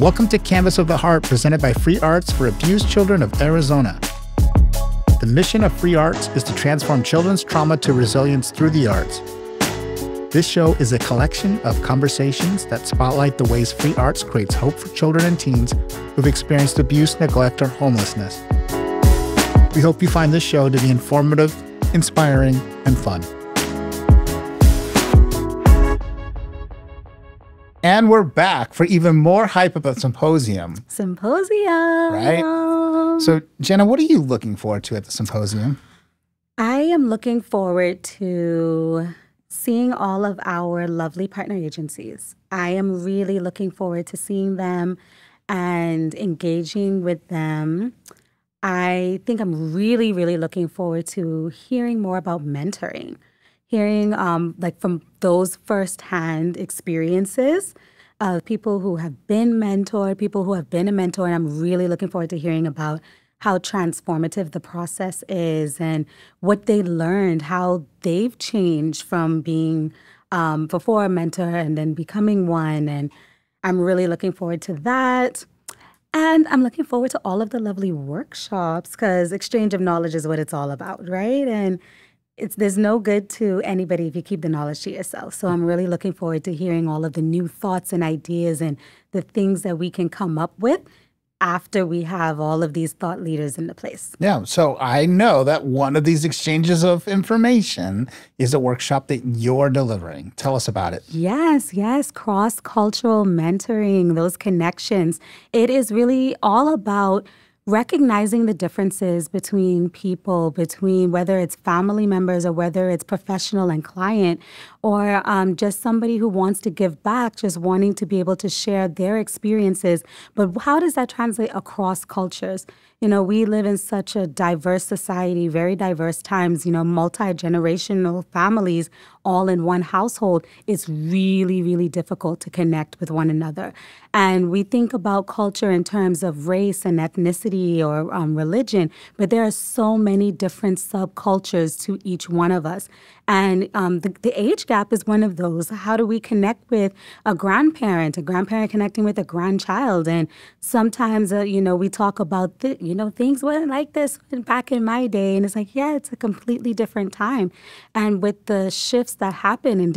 Welcome to Canvas of the Heart, presented by Free Arts for Abused Children of Arizona. The mission of Free Arts is to transform children's trauma to resilience through the arts. This show is a collection of conversations that spotlight the ways Free Arts creates hope for children and teens who've experienced abuse, neglect, or homelessness. We hope you find this show to be informative, inspiring, and fun. And we're back for even more hype about Symposium. Symposium. Right? So, Jenna, what are you looking forward to at the Symposium? I am looking forward to seeing all of our lovely partner agencies. I am really looking forward to seeing them and engaging with them. I think I'm really, really looking forward to hearing more about mentoring. Hearing from those firsthand experiences of people who have been mentored, people who have been a mentor, and I'm really looking forward to hearing about how transformative the process is and what they learned, how they've changed from being before a mentor and then becoming one. And I'm really looking forward to that. And I'm looking forward to all of the lovely workshops because exchange of knowledge is what it's all about, right? And there's no good to anybody if you keep the knowledge to yourself. So I'm really looking forward to hearing all of the new thoughts and ideas and the things that we can come up with after we have all of these thought leaders in the place. Yeah, so I know that one of these exchanges of information is a workshop that you're delivering. Tell us about it. Yes, cross-cultural mentoring, those connections. It is really all about recognizing the differences between people, between whether it's family members or whether it's professional and client, or just somebody who wants to give back, just wanting to be able to share their experiences. But how does that translate across cultures? You know, we live in such a diverse society, very diverse times, multi-generational families all in one household. It's really, really difficult to connect with one another. And we think about culture in terms of race and ethnicity or religion, but there are so many different subcultures to each one of us. And the age gap is one of those. How do we connect with a grandparent connecting with a grandchild? And sometimes, we talk about, things weren't like this back in my day. And it's like, yeah, it's a completely different time. And with the shifts that happen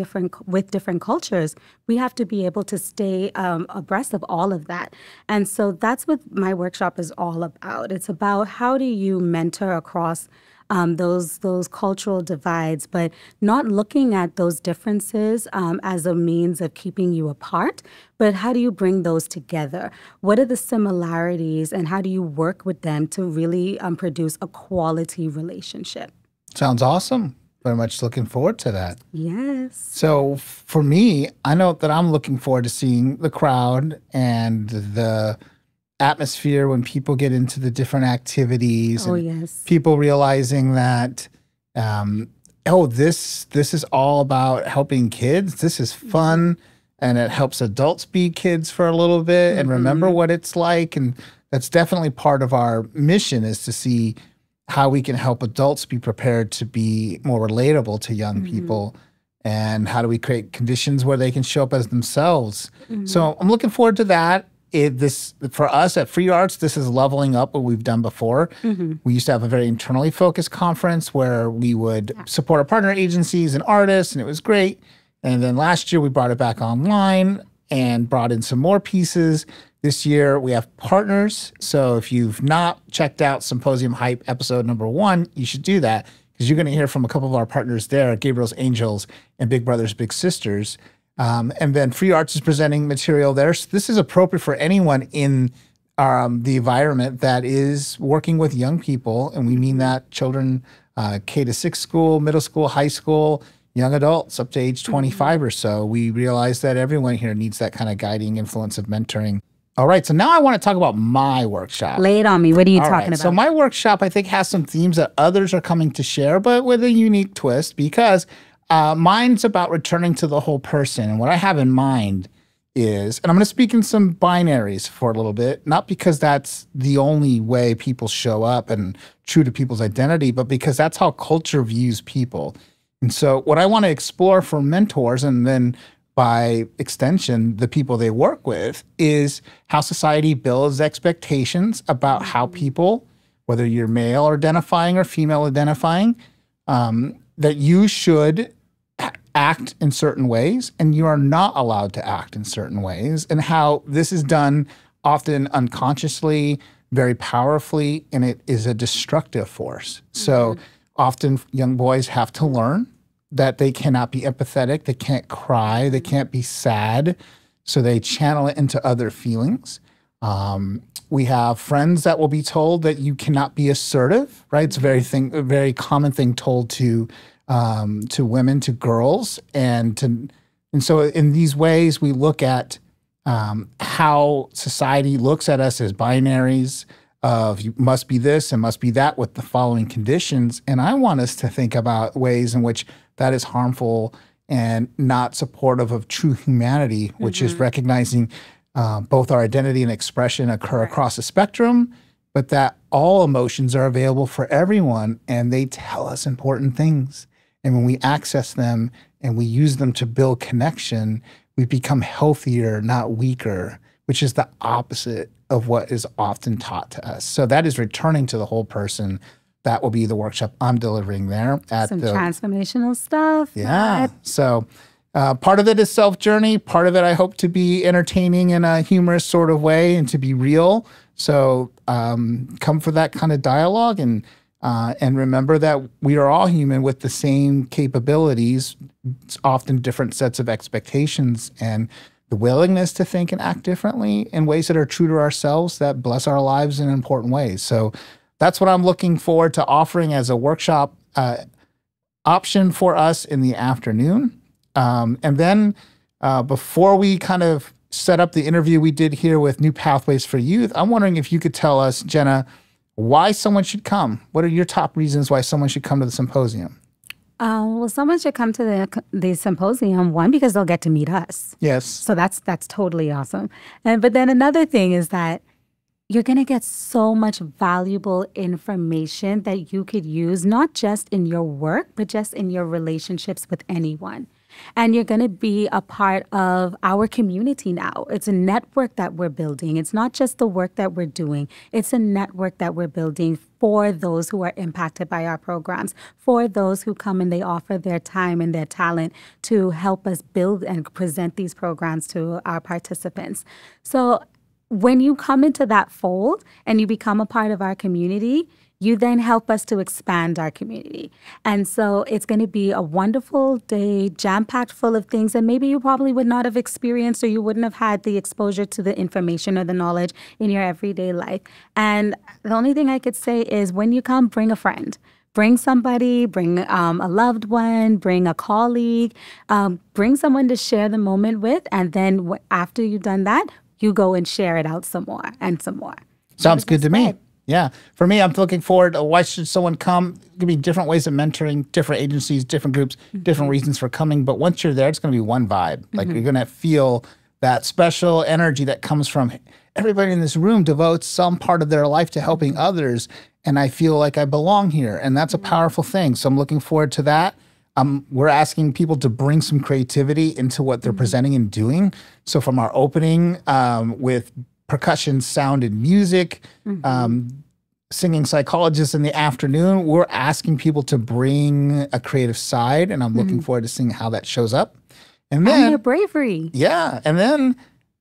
with different cultures, we have to be able to stay abreast of all of that. And so that's what my workshop is all about. It's about how do you mentor across those cultural divides, but not looking at those differences as a means of keeping you apart, but how do you bring those together? What are the similarities and how do you work with them to really produce a quality relationship? Sounds awesome. Very much looking forward to that. Yes. So for me, I know that I'm looking forward to seeing the crowd and the atmosphere when people get into the different activities. Oh, yes. People realizing that, this is all about helping kids. This is fun, and it helps adults be kids for a little bit and remember what it's like. And that's definitely part of our mission, is to see how we can help adults be prepared to be more relatable to young people. And how do we create conditions where they can show up as themselves? So I'm looking forward to that. For us at Free Arts, this is leveling up what we've done before. We used to have a very internally focused conference where we would support our partner agencies and artists, and it was great. And then last year we brought it back online and brought in some more pieces. This year we have partners. So if you've not checked out Symposium Hype episode number 1, you should do that, because you're going to hear from a couple of our partners there, Gabriel's Angels and Big Brothers Big Sisters. And then Free Arts is presenting material there. So this is appropriate for anyone in the environment that is working with young people. And we mean that children K-6 school, middle school, high school, young adults up to age 25 or so. We realize that everyone here needs that kind of guiding influence of mentoring. All right, so now I want to talk about my workshop. Lay it on me. What are you talking about? So my workshop, I think, has some themes that others are coming to share, but with a unique twist, because mine's about returning to the whole person. And what I have in mind is, and I'm going to speak in some binaries for a little bit, not because that's the only way people show up and true to people's identity, but because that's how culture views people. And so what I want to explore for mentors and then by extension, the people they work with, is how society builds expectations about how people, whether you're male identifying or female identifying, that you should act in certain ways and you are not allowed to act in certain ways, and how this is done often unconsciously, very powerfully, and it is a destructive force. So often young boys have to learn that they cannot be empathetic, they can't cry, they can't be sad, so they channel it into other feelings. We have friends that will be told that you cannot be assertive, right? It's a very common thing told to women, to girls, and so in these ways we look at how society looks at us as binaries of you must be this and must be that with the following conditions. And I want us to think about ways in which that is harmful and not supportive of true humanity, which is recognizing both our identity and expression occur across the spectrum, but that all emotions are available for everyone and they tell us important things. And when we access them and we use them to build connection, we become healthier, not weaker, which is the opposite of what is often taught to us. So that is returning to the whole person. That will be the workshop I'm delivering there at some transformational stuff. Yeah. So part of it is self-journey. Part of it I hope to be entertaining in a humorous sort of way and to be real. So come for that kind of dialogue and remember that we are all human with the same capabilities, often different sets of expectations, and the willingness to think and act differently in ways that are true to ourselves that bless our lives in important ways. So that's what I'm looking forward to offering as a workshop option for us in the afternoon. And then before we kind of set up the interview we did here with New Pathways for Youth, I'm wondering if you could tell us, Jenna, why someone should come. What are your top reasons why someone should come to the symposium? Well, someone should come to the symposium, one, because they'll get to meet us. Yes. So that's totally awesome. But then another thing is that you're going to get so much valuable information that you could use, not just in your work, but just in your relationships with anyone. And you're going to be a part of our community now. It's a network that we're building. It's not just the work that we're doing. It's a network that we're building for those who are impacted by our programs, for those who come and they offer their time and their talent to help us build and present these programs to our participants. So when you come into that fold and you become a part of our community, you then help us to expand our community. And so it's going to be a wonderful day, jam-packed full of things that maybe you probably would not have experienced or you wouldn't have had the exposure to the information or the knowledge in your everyday life. And the only thing I could say is when you come, bring a friend. Bring somebody, bring a loved one, bring a colleague, bring someone to share the moment with. And then after you've done that, you go and share it out some more and some more. Sounds good to me. Yeah. For me, I'm looking forward to why should someone come? It could be different ways of mentoring, different agencies, different groups, different reasons for coming. But once you're there, it's going to be one vibe. Like you're going to feel that special energy that comes from everybody in this room devotes some part of their life to helping others. And I feel like I belong here. And that's a powerful thing. So I'm looking forward to that. We're asking people to bring some creativity into what they're presenting and doing. So from our opening with percussion, sound, and music, singing psychologists in the afternoon, we're asking people to bring a creative side, and I'm looking forward to seeing how that shows up. And then their bravery. Yeah. And then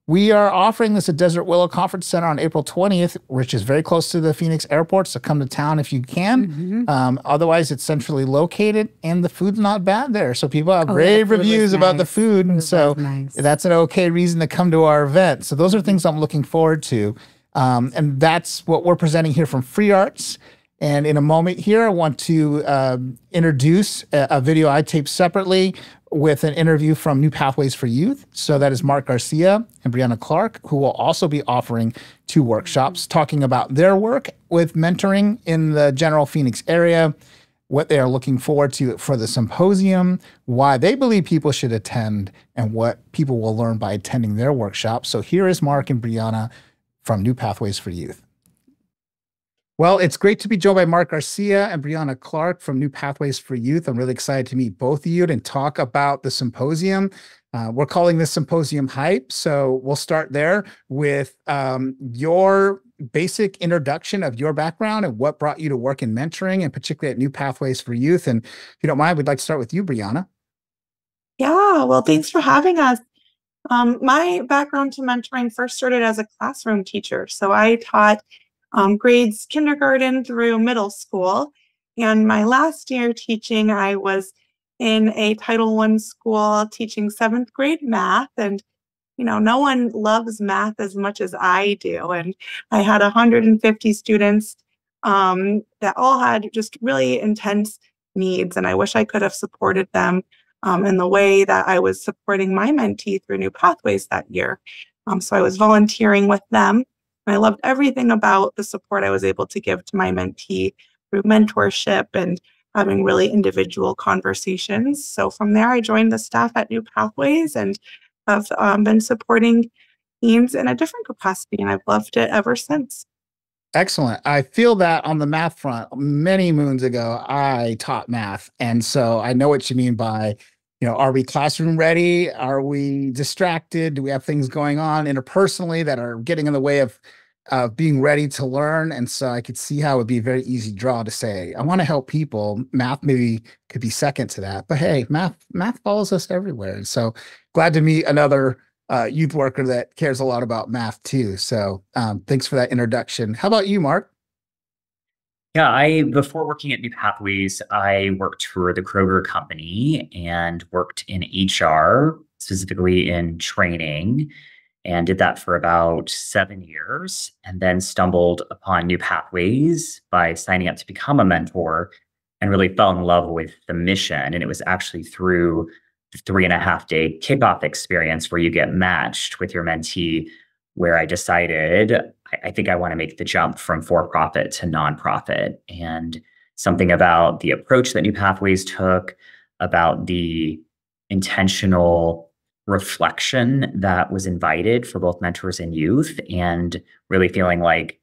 we are offering this at Desert Willow Conference Center on April 20th, which is very close to the Phoenix airport, so come to town if you can. Otherwise, it's centrally located, and the food's not bad there. So people have rave reviews about the food, and so that's an okay reason to come to our event. So those are things I'm looking forward to. And that's what we're presenting here from Free Arts. And in a moment here, I want to introduce a video I taped separately with an interview from New Pathways for Youth. So that is Mark Garcia and Brianna Clark, who will also be offering 2 workshops talking about their work with mentoring in the general Phoenix area, what they are looking forward to for the symposium, why they believe people should attend, and what people will learn by attending their workshop. So here is Mark and Brianna from New Pathways for Youth. Well, it's great to be joined by Mark Garcia and Brianna Clark from New Pathways for Youth. I'm really excited to meet both of you and talk about the symposium. We're calling this Symposium Hype. So we'll start there with your basic introduction of your background and what brought you to work in mentoring, and particularly at New Pathways for Youth. And if you don't mind, we'd like to start with you, Brianna. Yeah, well, thanks for having us. My background to mentoring first started as a classroom teacher. So I taught grades kindergarten through middle school. And my last year teaching, I was in a Title I school teaching seventh grade math. And no one loves math as much as I do. And I had 150 students that all had just really intense needs. And I wish I could have supported them in the way that I was supporting my mentee through New Pathways that year. So I was volunteering with them. And I loved everything about the support I was able to give to my mentee through mentorship and having really individual conversations. So from there, I joined the staff at New Pathways and have been supporting teens in a different capacity, and I've loved it ever since. Excellent. I feel that on the math front, many moons ago, I taught math. And so I know what you mean by, are we classroom ready? Are we distracted? Do we have things going on interpersonally that are getting in the way of being ready to learn? And so I could see how it would be a very easy draw to say, I want to help people. Math maybe could be second to that. But hey, math follows us everywhere. And so glad to meet another youth worker that cares a lot about math too. So thanks for that introduction. How about you, Mark? Yeah, I before working at New Pathways, I worked for the Kroger company and worked in HR, specifically in training, and did that for about 7 years, and then stumbled upon New Pathways by signing up to become a mentor and really fell in love with the mission. And it was actually through the 3.5 day kickoff experience where you get matched with your mentee, where I decided I think I want to make the jump from for profit to nonprofit. And something about the approach that New Pathways took, about the intentional reflection that was invited for both mentors and youth, and really feeling like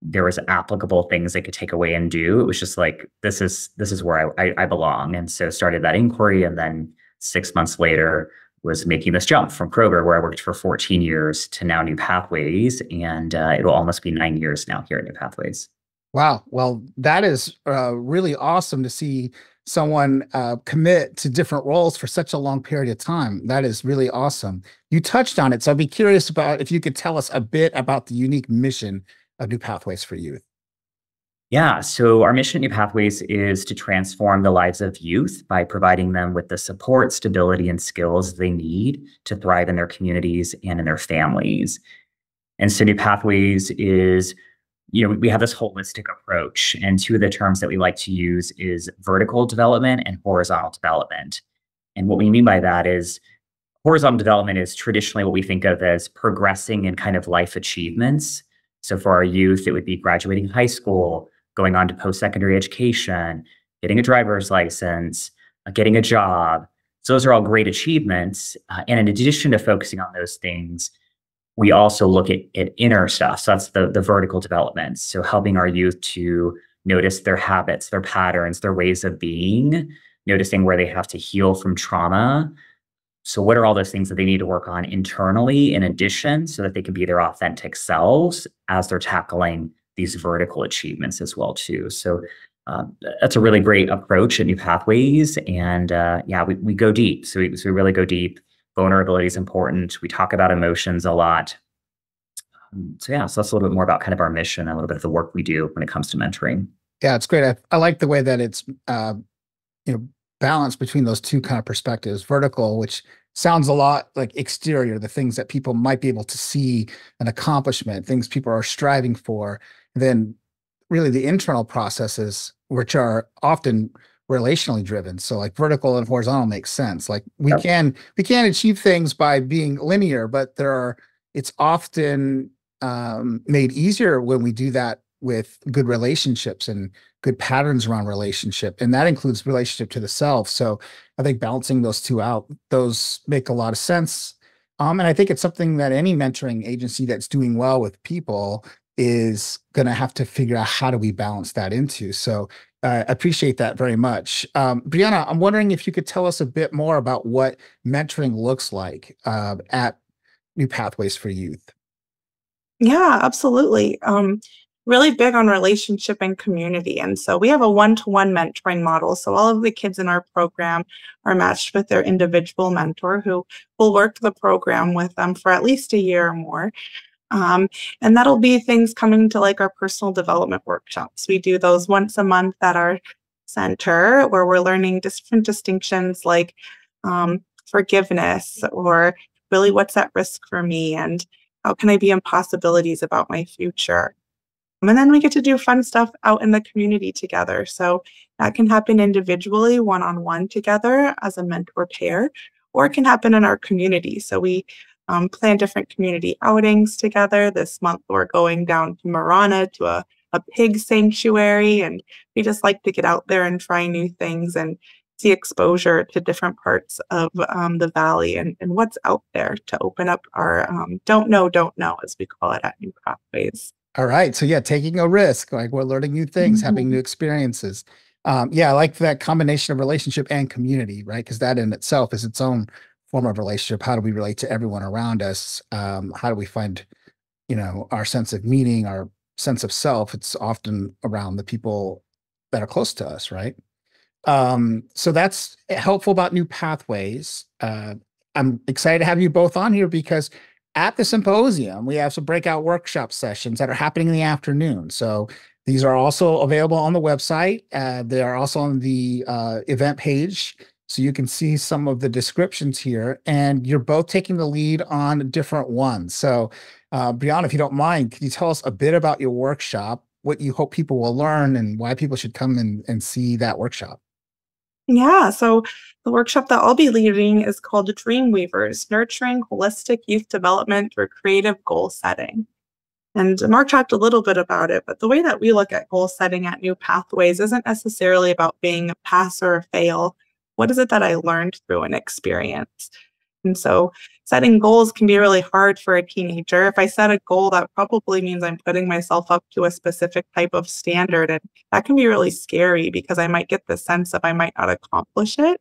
there was applicable things they could take away and do. It was just like, this is where I belong. And so started that inquiry. And then 6 months later, was making this jump from Kroger, where I worked for 14 years, to now New Pathways. And it'll almost be 9 years now here at New Pathways. Wow. Well, that is really awesome to see someone commit to different roles for such a long period of time. That is really awesome. You touched on it. So I'd be curious about if you could tell us a bit about the unique mission of New Pathways for Youth. Yeah, so our mission at New Pathways is to transform the lives of youth by providing them with the support, stability, and skills they need to thrive in their communities and in their families. And so New Pathways is, we have this holistic approach, and two of the terms that we like to use is vertical development and horizontal development. And what we mean by that is horizontal development is traditionally what we think of as progressing in kind of life achievements. So for our youth, it would be graduating high school, going on to post-secondary education, getting a driver's license, getting a job. So those are all great achievements. And in addition to focusing on those things, we also look at inner stuff. So that's the vertical development. So helping our youth to notice their habits, their patterns, their ways of being, noticing where they have to heal from trauma. So what are all those things that they need to work on internally in addition, so that they can be their authentic selves as they're tackling these vertical achievements as well too. So that's a really great approach at New Pathways. And yeah, we go deep. So we really go deep. Vulnerability is important. We talk about emotions a lot. So yeah, so that's a little bit more about kind of our mission, a little bit of the work we do when it comes to mentoring. Yeah, it's great. I like the way that it's balance between those two kind of perspectives. Vertical, which sounds a lot like exterior, the things that people might be able to see, an accomplishment, things people are striving for. And then really the internal processes, which are often relationally driven. So like vertical and horizontal makes sense. Like we Yep. can achieve things by being linear, but it's often made easier when we do that with good relationships and good patterns around relationship. And that includes relationship to the self. So I think balancing those two out, those make a lot of sense. And I think it's something that any mentoring agency that's doing well with people is going to have to figure out how do we balance that into. So appreciate that very much. Brianna, I'm wondering if you could tell us a bit more about what mentoring looks like at New Pathways for Youth. Yeah, absolutely. Really big on relationship and community. And so we have a one-to-one mentoring model. So all of the kids in our program are matched with their individual mentor who will work the program with them for at least a year or more. Um, and that'll be things coming to like our personal development workshops. We do those once a month at our center where we're learning different distinctions like forgiveness or really what's at risk for me and how can I be in possibilities about my future. And then we get to do fun stuff out in the community together. So that can happen individually, one-on-one together as a mentor pair, or it can happen in our community. So we plan different community outings together. This month, we're going down to Marana to a pig sanctuary, and we just like to get out there and try new things and see exposure to different parts of the valley and what's out there to open up our don't know, as we call it at New Pathways. All right. So yeah, taking a risk, like we're learning new things, having new experiences. Yeah, I like that combination of relationship and community, right? Because that in itself is its own form of relationship. How do we relate to everyone around us? How do we find, our sense of meaning, our sense of self? It's often around the people that are close to us, right? So that's helpful about New Pathways. I'm excited to have you both on here because at the symposium, we have some breakout workshop sessions that are happening in the afternoon. So these are also available on the website. They are also on the event page. So you can see some of the descriptions here. And you're both taking the lead on different ones. So Brianna, if you don't mind, can you tell us a bit about your workshop, what you hope people will learn, and why people should come and see that workshop? Yeah, so the workshop that I'll be leading is called Dreamweavers, Nurturing Holistic Youth Development Through Creative Goal Setting. And Mark talked a little bit about it, but the way that we look at goal setting at New Pathways isn't necessarily about being a pass or a fail. What is it that I learned through an experience? And so setting goals can be really hard for a teenager. If I set a goal, that probably means I'm putting myself up to a specific type of standard. And that can be really scary because I might get the sense of I might not accomplish it.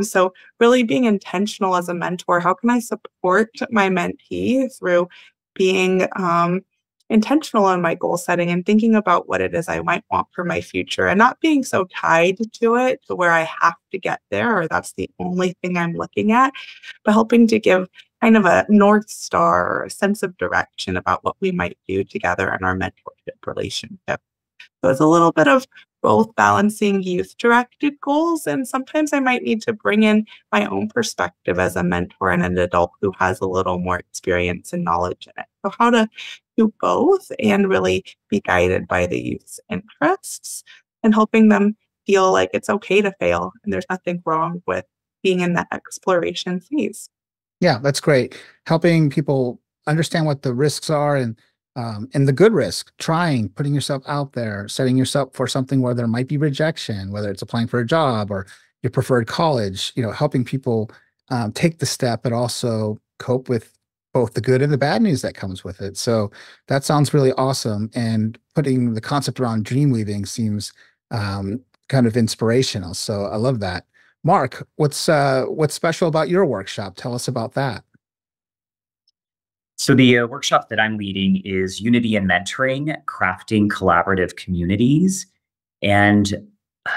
So really being intentional as a mentor, how can I support my mentee through being intentional in my goal setting and thinking about what it is I might want for my future and not being so tied to it to where I have to get there or that's the only thing I'm looking at, but helping to give kind of a North Star or a sense of direction about what we might do together in our mentorship relationship. So it's a little bit of both balancing youth-directed goals, and sometimes I might need to bring in my own perspective as a mentor and an adult who has a little more experience and knowledge in it. So how to do both and really be guided by the youth's interests and helping them feel like it's okay to fail and there's nothing wrong with being in that exploration phase. Yeah, that's great. Helping people understand what the risks are and the good risk, trying, putting yourself out there, setting yourself for something where there might be rejection, whether it's applying for a job or your preferred college, helping people take the step, but also cope with both the good and the bad news that comes with it. So that sounds really awesome. And putting the concept around dream weaving seems kind of inspirational. So I love that. Mark, what's special about your workshop? Tell us about that. So the workshop that I'm leading is Unity and Mentoring, Crafting Collaborative Communities. And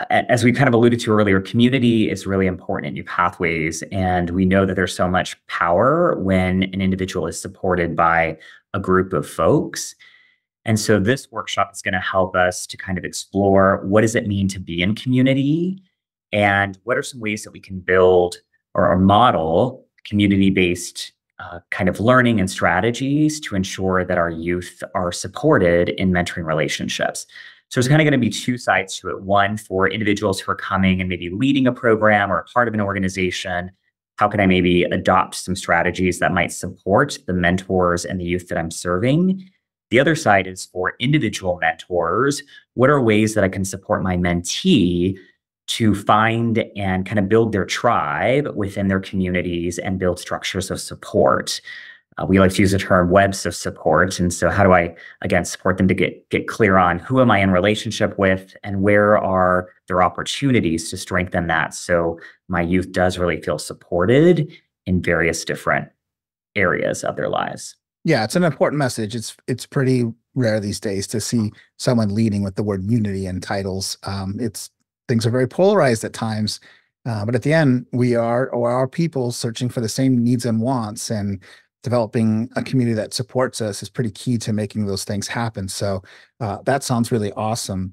as we kind of alluded to earlier, community is really important in New Pathways. And we know that there's so much power when an individual is supported by a group of folks. And so this workshop is going to help us to kind of explore what does it mean to be in community and what are some ways that we can build or model community-based kind of learning and strategies to ensure that our youth are supported in mentoring relationships. So there's kind of going to be two sides to it. One, for individuals who are coming and maybe leading a program or part of an organization, how can I maybe adopt some strategies that might support the mentors and the youth that I'm serving? The other side is for individual mentors. What are ways that I can support my mentee to find and kind of build their tribe within their communities and build structures of support? We like to use the term webs of support. And so how do I, again, support them to get clear on who am I in relationship with and where are there opportunities to strengthen that so my youth does really feel supported in various different areas of their lives. Yeah, it's an important message. It's pretty rare these days to see someone leading with the word unity in titles. It's things are very polarized at times, but at the end, we are people searching for the same needs and wants, and developing a community that supports us is pretty key to making those things happen. So that sounds really awesome.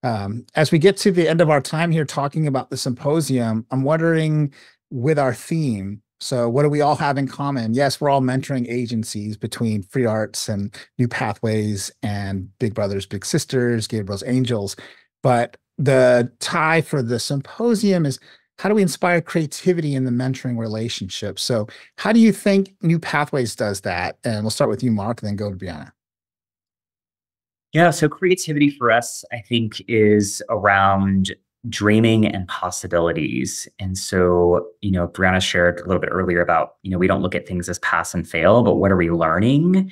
As we get to the end of our time here talking about the symposium, I'm wondering with our theme, so what do we all have in common? Yes, we're all mentoring agencies between Free Arts and New Pathways and Big Brothers, Big Sisters, Gabriel's Angels. But the tie for the symposium is how do we inspire creativity in the mentoring relationship? So how do you think New Pathways does that? And we'll start with you, Mark, and then go to Brianna. Yeah, so creativity for us, I think, is around dreaming and possibilities. And so, Brianna shared a little bit earlier about, we don't look at things as pass and fail, but what are we learning?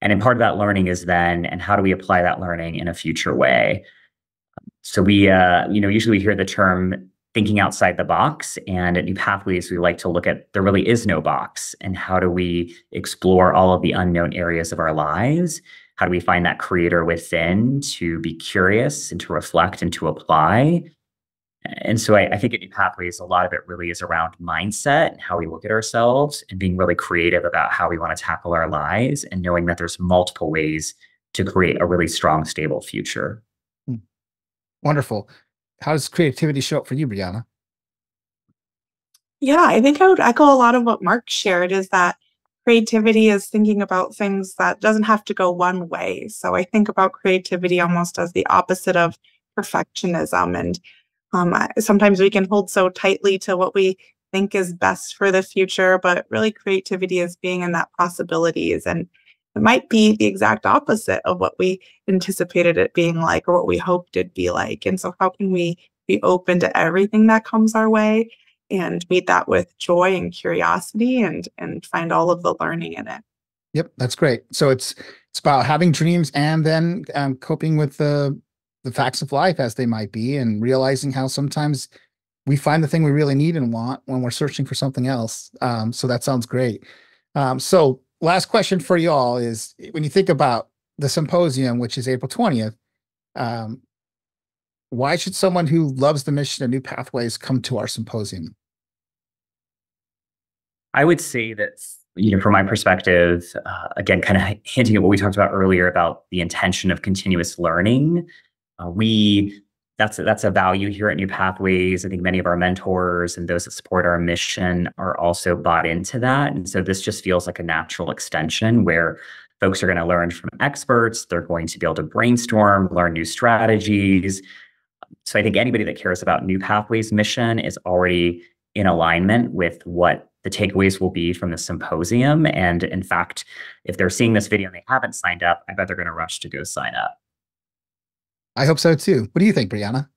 And in part of that learning is then, and how do we apply that learning in a future way? So we, usually we hear the term thinking outside the box, and at New Pathways, we like to look at there really is no box, and how do we explore all of the unknown areas of our lives? How do we find that creator within to be curious and to reflect and to apply? And so I think at New Pathways, a lot of it really is around mindset and how we look at ourselves and being really creative about how we want to tackle our lives and knowing that there's multiple ways to create a really strong, stable future. Wonderful. How does creativity show up for you, Brianna? Yeah, I think I would echo a lot of what Mark shared, is that creativity is thinking about things that doesn't have to go one way. So I think about creativity almost as the opposite of perfectionism. And sometimes we can hold so tightly to what we think is best for the future, but really creativity is being in that possibilities. And it might be the exact opposite of what we anticipated it being like or what we hoped it'd be like. And so how can we be open to everything that comes our way and meet that with joy and curiosity and find all of the learning in it? Yep, that's great. So it's about having dreams and then coping with the facts of life as they might be, and realizing how sometimes we find the thing we really need and want when we're searching for something else. So that sounds great. So last question for you all is, when you think about the symposium, which is April 20th, why should someone who loves the mission of New Pathways come to our symposium? I would say that, from my perspective, again, kind of hinting at what we talked about earlier about the intention of continuous learning, that's a value here at New Pathways. I think many of our mentors and those that support our mission are also bought into that. And so this just feels like a natural extension where folks are going to learn from experts. They're going to be able to brainstorm, learn new strategies. So I think anybody that cares about New Pathways mission is already in alignment with what the takeaways will be from the symposium. And in fact, if they're seeing this video and they haven't signed up, I bet they're going to rush to go sign up. I hope so too. What do you think, Brianna?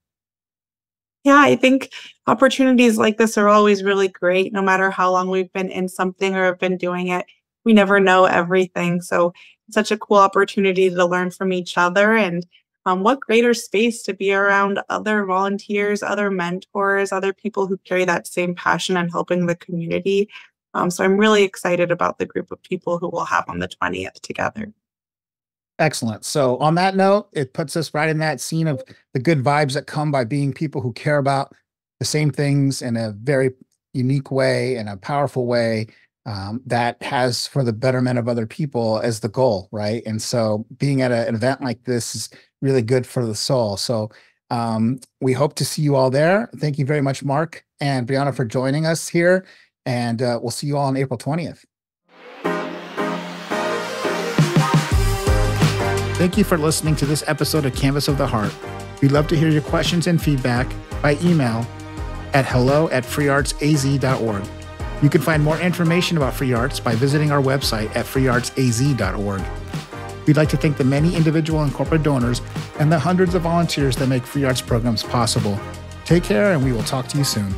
Yeah, I think opportunities like this are always really great, no matter how long we've been in something or have been doing it. We never know everything. So it's such a cool opportunity to learn from each other. And what greater space to be around other volunteers, other mentors, other people who carry that same passion and helping the community. So I'm really excited about the group of people who we'll have on the 20th together. Excellent. So on that note, it puts us right in that scene of the good vibes that come by being people who care about the same things in a very unique way and a powerful way, that has for the betterment of other people as the goal, right? And so being at an event like this is really good for the soul. So we hope to see you all there. Thank you very much, Mark and Brianna, for joining us here. And we'll see you all on April 20th. Thank you for listening to this episode of Canvas of the Heart. We'd love to hear your questions and feedback by email at hello@freeartsaz.org. You can find more information about Free Arts by visiting our website at freeartsaz.org. We'd like to thank the many individual and corporate donors and the hundreds of volunteers that make Free Arts programs possible. Take care, and we will talk to you soon.